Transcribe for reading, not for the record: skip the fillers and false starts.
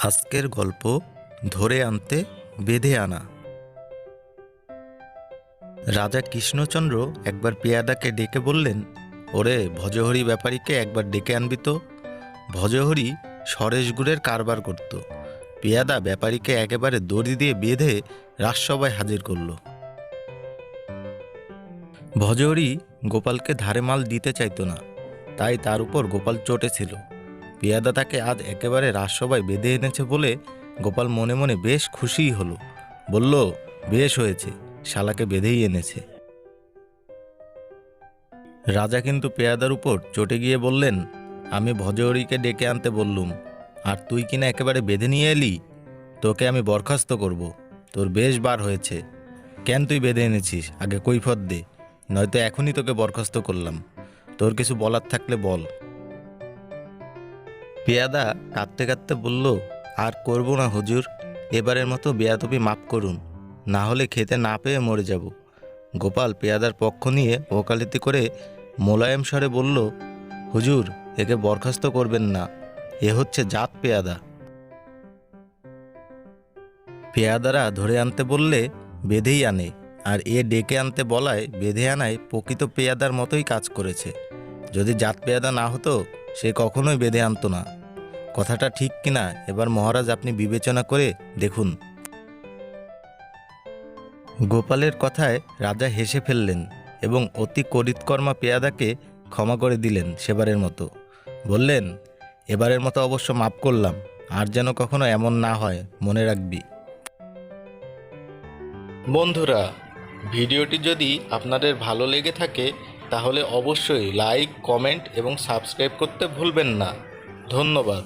আজকের গল্প ধরে আনতে বেঁধে আনা। রাজা কৃষ্ণচন্দ্র একবার পেয়াদাকে ডেকে বললেন, ওরে ভজহরি ব্যাপারীকে একবার ডেকে আনবি তো। ভজহরি সরেশ গুড়ের কারবার করত। পেয়াদা ব্যাপারীকে একেবারে দড়ি দিয়ে বেঁধে রাজসভায় হাজির করল। ভজহরি গোপালকে ধারে মাল দিতে চাইতো না, তাই তার উপর গোপাল চটেছিল। পেয়াদা তাকে আজ একেবারে রাজসভায় বেঁধে এনেছে বলে গোপাল মনে মনে বেশ খুশিই হলো। বলল, বেশ হয়েছে, শালাকে বেঁধেই এনেছে। রাজা কিন্তু পেয়াদার উপর চটে গিয়ে বললেন, আমি ভজহরিকে ডেকে আনতে বললুম, আর তুই কিনা একেবারে বেঁধে নিয়ে এলি। তোকে আমি বরখাস্ত করব। তোর বেশ বার হয়েছে। কেন তুই বেঁধে এনেছিস আগে কৈফত দে, নয়তো এখনই তোকে বরখাস্ত করলাম। তোর কিছু বলার থাকলে বল। পেয়াদা কাঁদতে কাঁদতে বলল, আর করব না হুজুর, এবারের মতো বেয়াদবি মাফ করুন, না হলে খেতে না পেয়ে মরে যাব। গোপাল পেয়াদার পক্ষ নিয়ে ওকালতি করে মোলায়েম স্বরে বলল, হুজুর, একে বরখাস্ত করবেন না, এ হচ্ছে জাত পেয়াদা। পেয়াদারা ধরে আনতে বললে বেঁধেই আনে, আর এ ডেকে আনতে বলায় বেঁধে আনায় প্রকৃত পেয়াদার মতোই কাজ করেছে। যদি জাত পেয়াদা না হতো সে কখনোই বেঁধে আনতো না। কথাটা ঠিক কিনা এবার মহারাজ আপনি বিবেচনা করে দেখুন। গোপালের কথায় রাজা হেসে ফেললেন এবং অতি করিতকর্মা পেয়াদাকে ক্ষমা করে দিলেন সেবারের মতো। বললেন, এবারের মতো অবশ্য মাফ করলাম, আর যেন কখনো এমন না হয় মনে রাখবি। বন্ধুরা, ভিডিওটি যদি আপনাদের ভালো লেগে থাকে তাহলে অবশ্যই লাইক, কমেন্ট এবং সাবস্ক্রাইব করতে ভুলবেন না। ধন্যবাদ।